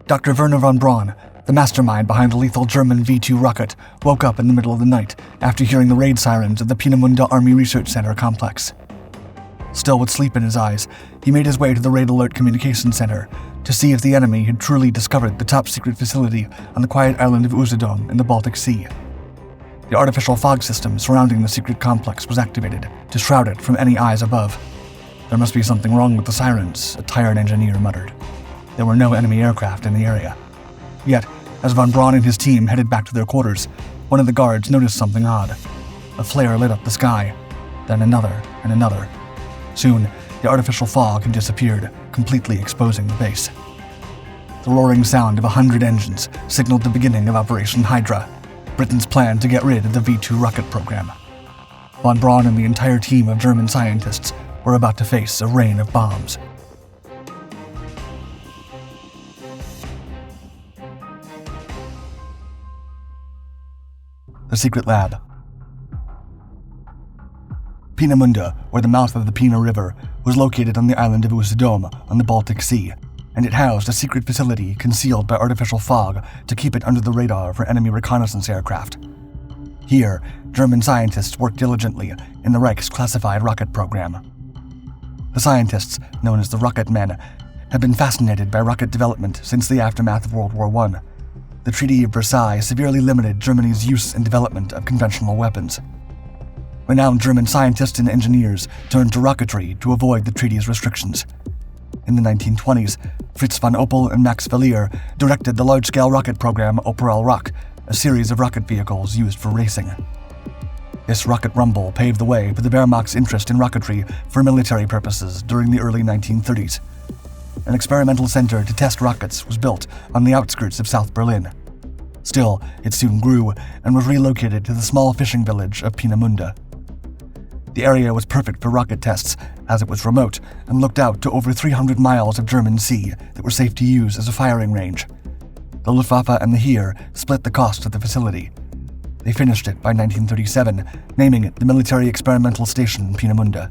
Dr. Wernher von Braun, the mastermind behind the lethal German V-2 rocket, woke up in the middle of the night after hearing the raid sirens at the Peenemünde Army Research Center complex. Still with sleep in his eyes, he made his way to the Raid Alert Communication Center to see if the enemy had truly discovered the top-secret facility on the quiet island of Usedom in the Baltic Sea. The artificial fog system surrounding the secret complex was activated to shroud it from any eyes above. "There must be something wrong with the sirens," a tired engineer muttered. There were no enemy aircraft in the area. Yet, as von Braun and his team headed back to their quarters, one of the guards noticed something odd. A flare lit up the sky, then another and another. Soon, the artificial fog had disappeared, completely exposing the base. The roaring sound of 100 engines signaled the beginning of Operation Hydra, Britain's plan to get rid of the V-2 rocket program. Von Braun and the entire team of German scientists were about to face a rain of bombs. The secret lab. Peenemünde, or the mouth of the Peene River, was located on the island of Usedom on the Baltic Sea, and it housed a secret facility concealed by artificial fog to keep it under the radar for enemy reconnaissance aircraft. Here, German scientists worked diligently in the Reich's classified rocket program. The scientists, known as the Rocket Men, had been fascinated by rocket development since the aftermath of World War I. The Treaty of Versailles severely limited Germany's use and development of conventional weapons. Renowned German scientists and engineers turned to rocketry to avoid the treaty's restrictions. In the 1920s, Fritz von Opel and Max Valier directed the large-scale rocket program Opel Rock, a series of rocket vehicles used for racing. This rocket rumble paved the way for the Wehrmacht's interest in rocketry for military purposes during the early 1930s. An experimental center to test rockets was built on the outskirts of South Berlin. Still, it soon grew and was relocated to the small fishing village of Peenemünde. The area was perfect for rocket tests, as it was remote and looked out to over 300 miles of German sea that were safe to use as a firing range. The Luftwaffe and the Heer split the cost of the facility. They finished it by 1937, naming it the Military Experimental Station Peenemünde.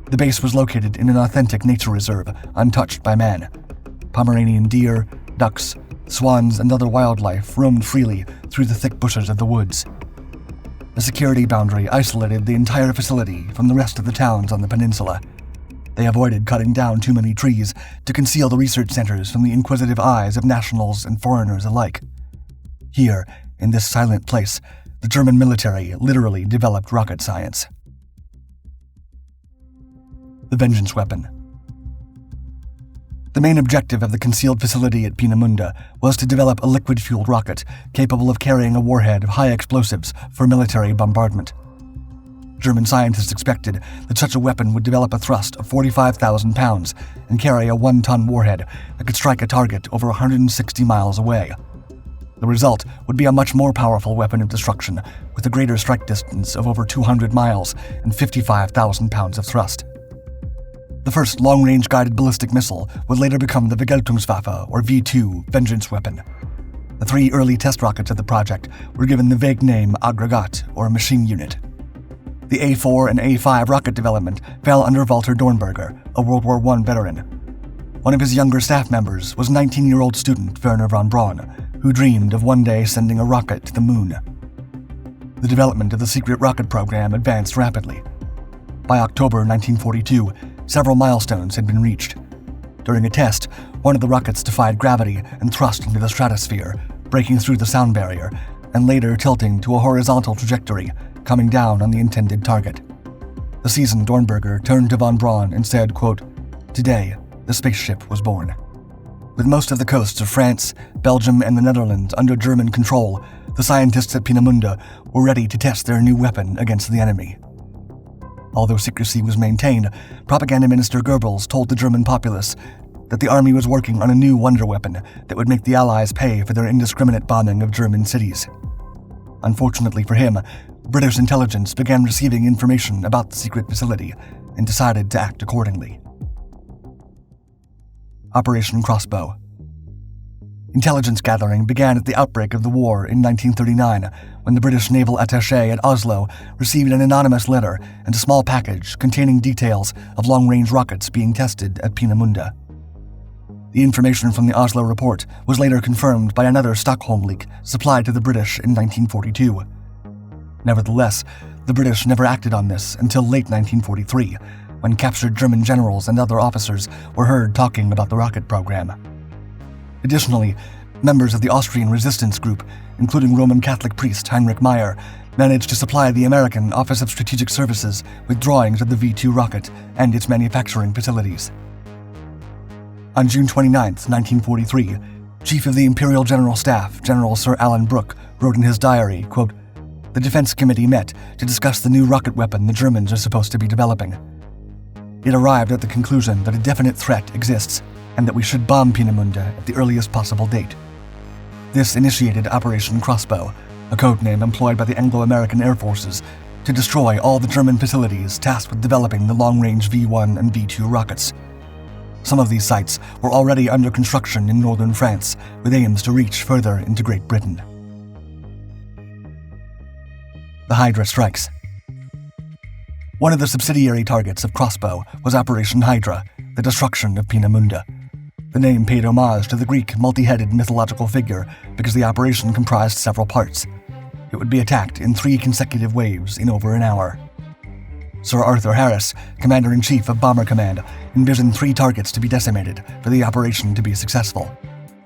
The base was located in an authentic nature reserve, untouched by man. Pomeranian deer, ducks, swans, and other wildlife roamed freely through the thick bushes of the woods. The security boundary isolated the entire facility from the rest of the towns on the peninsula. They avoided cutting down too many trees to conceal the research centers from the inquisitive eyes of nationals and foreigners alike. Here, in this silent place, the German military literally developed rocket science. The vengeance weapon. The main objective of the concealed facility at Peenemünde was to develop a liquid-fueled rocket capable of carrying a warhead of high explosives for military bombardment. German scientists expected that such a weapon would develop a thrust of 45,000 pounds and carry a 1-ton warhead that could strike a target over 160 miles away. The result would be a much more powerful weapon of destruction with a greater strike distance of over 200 miles and 55,000 pounds of thrust. The first long-range guided ballistic missile would later become the Vergeltungswaffe, or V-2, vengeance weapon. The 3 early test rockets of the project were given the vague name Aggregat, or machine unit. The A4 and A5 rocket development fell under Walter Dornberger, a World War I veteran. One of his younger staff members was 19-year-old student Wernher von Braun, who dreamed of one day sending a rocket to the moon. The development of the secret rocket program advanced rapidly. By October 1942, several milestones had been reached. During a test, one of the rockets defied gravity and thrust into the stratosphere, breaking through the sound barrier, and later tilting to a horizontal trajectory, coming down on the intended target. The seasoned Dornberger turned to von Braun and said, quote, "Today, the spaceship was born." With most of the coasts of France, Belgium, and the Netherlands under German control, the scientists at Peenemünde were ready to test their new weapon against the enemy. Although secrecy was maintained, Propaganda Minister Goebbels told the German populace that the army was working on a new wonder weapon that would make the Allies pay for their indiscriminate bombing of German cities. Unfortunately for him, British intelligence began receiving information about the secret facility and decided to act accordingly. Operation Crossbow. Intelligence gathering began at the outbreak of the war in 1939, when the British naval attaché at Oslo received an anonymous letter and a small package containing details of long-range rockets being tested at Peenemünde. The information from the Oslo report was later confirmed by another Stockholm leak supplied to the British in 1942. Nevertheless, the British never acted on this until late 1943, when captured German generals and other officers were heard talking about the rocket program. Additionally, members of the Austrian resistance group, including Roman Catholic priest Heinrich Meyer, managed to supply the American Office of Strategic Services with drawings of the V-2 rocket and its manufacturing facilities. On June 29, 1943, Chief of the Imperial General Staff, General Sir Alan Brooke, wrote in his diary, quote, "The Defense Committee met to discuss the new rocket weapon the Germans are supposed to be developing. It arrived at the conclusion that a definite threat exists and that we should bomb Peenemünde at the earliest possible date. This initiated Operation Crossbow, a code name employed by the Anglo-American Air Forces to destroy all the German facilities tasked with developing the long-range V-1 and V-2 rockets. Some of these sites were already under construction in northern France, with aims to reach further into Great Britain." The Hydra strikes. One of the subsidiary targets of Crossbow was Operation Hydra, the destruction of Peenemünde. The name paid homage to the Greek multi-headed mythological figure because the operation comprised several parts. It would be attacked in 3 consecutive waves in over an hour. Sir Arthur Harris, Commander-in-Chief of Bomber Command, envisioned 3 targets to be decimated for the operation to be successful.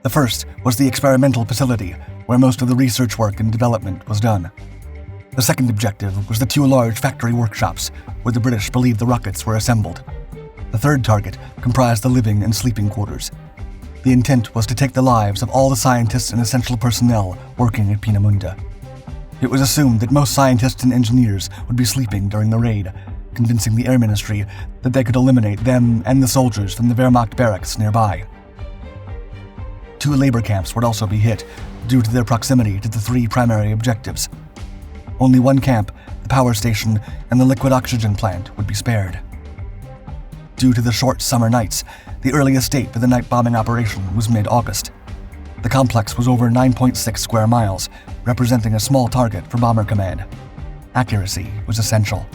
The first was the experimental facility, where most of the research work and development was done. The second objective was the 2 large factory workshops, where the British believed the rockets were assembled. The third target comprised the living and sleeping quarters. The intent was to take the lives of all the scientists and essential personnel working at Peenemünde. It was assumed that most scientists and engineers would be sleeping during the raid, convincing the Air Ministry that they could eliminate them and the soldiers from the Wehrmacht barracks nearby. 2 labor camps would also be hit, due to their proximity to the 3 primary objectives. Only one camp, the power station, and the liquid oxygen plant would be spared. Due to the short summer nights, the earliest date for the night bombing operation was mid-August. The complex was over 9.6 square miles, representing a small target for Bomber Command. Accuracy was essential.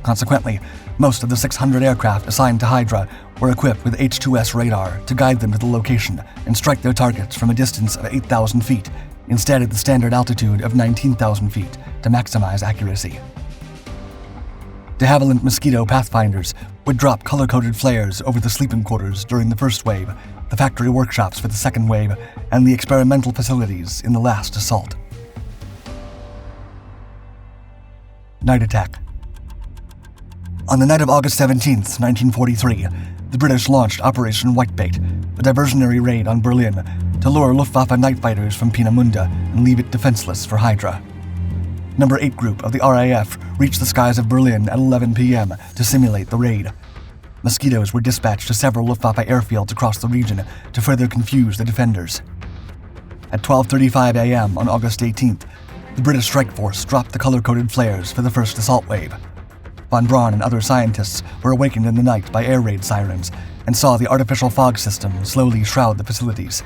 Consequently, most of the 600 aircraft assigned to Hydra were equipped with H-2S radar to guide them to the location and strike their targets from a distance of 8,000 feet, instead of the standard altitude of 19,000 feet, to maximize accuracy. De Havilland Mosquito Pathfinders would drop color-coded flares over the sleeping quarters during the first wave, the factory workshops for the second wave, and the experimental facilities in the last assault. Night attack. On the night of August 17, 1943, the British launched Operation Whitebait, a diversionary raid on Berlin to lure Luftwaffe night fighters from Peenemünde and leave it defenseless for Hydra. Number 8 Group of the RAF reached the skies of Berlin at 11 p.m. to simulate the raid. Mosquitoes were dispatched to several Luftwaffe airfields across the region to further confuse the defenders. At 12:35 a.m. on August 18th, the British strike force dropped the color-coded flares for the first assault wave. Von Braun and other scientists were awakened in the night by air raid sirens and saw the artificial fog system slowly shroud the facilities.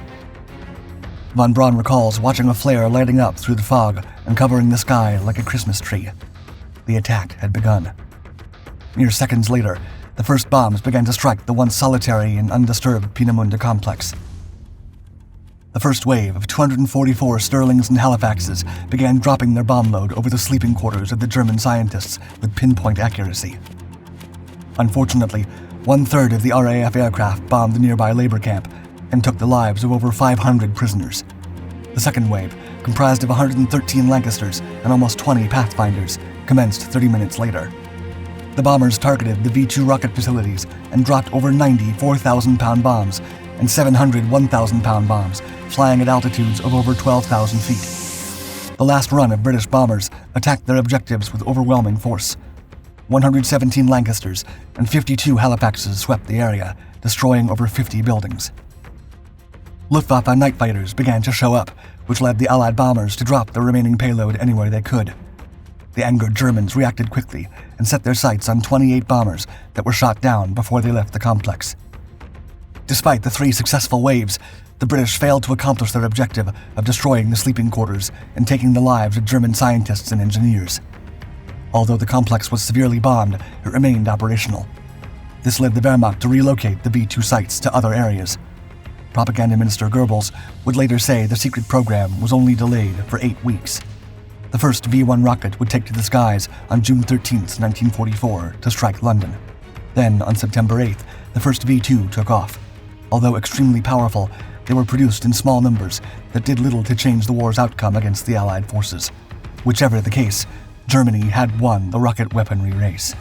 Von Braun recalls watching a flare lighting up through the fog and covering the sky like a Christmas tree. The attack had begun. Mere seconds later, the first bombs began to strike the once solitary and undisturbed Peenemünde complex. The first wave of 244 Sterlings and Halifaxes began dropping their bomb load over the sleeping quarters of the German scientists with pinpoint accuracy. Unfortunately, 1/3 of the RAF aircraft bombed the nearby labor camp and took the lives of over 500 prisoners. The second wave, comprised of 113 Lancasters and almost 20 Pathfinders, commenced 30 minutes later. The bombers targeted the V-2 rocket facilities and dropped over 90 4,000-pound bombs and 700 1,000-pound bombs, flying at altitudes of over 12,000 feet. The last run of British bombers attacked their objectives with overwhelming force. 117 Lancasters and 52 Halifaxes swept the area, destroying over 50 buildings. Luftwaffe night fighters began to show up, which led the Allied bombers to drop the remaining payload anywhere they could. The angered Germans reacted quickly and set their sights on 28 bombers that were shot down before they left the complex. Despite the 3 successful waves, the British failed to accomplish their objective of destroying the sleeping quarters and taking the lives of German scientists and engineers. Although the complex was severely bombed, it remained operational. This led the Wehrmacht to relocate the V-2 sites to other areas. Propaganda Minister Goebbels would later say the secret program was only delayed for 8 weeks. The first V-1 rocket would take to the skies on June 13, 1944, to strike London. Then, on September 8th, the first V-2 took off. Although extremely powerful, they were produced in small numbers that did little to change the war's outcome against the Allied forces. Whichever the case, Germany had won the rocket weaponry race.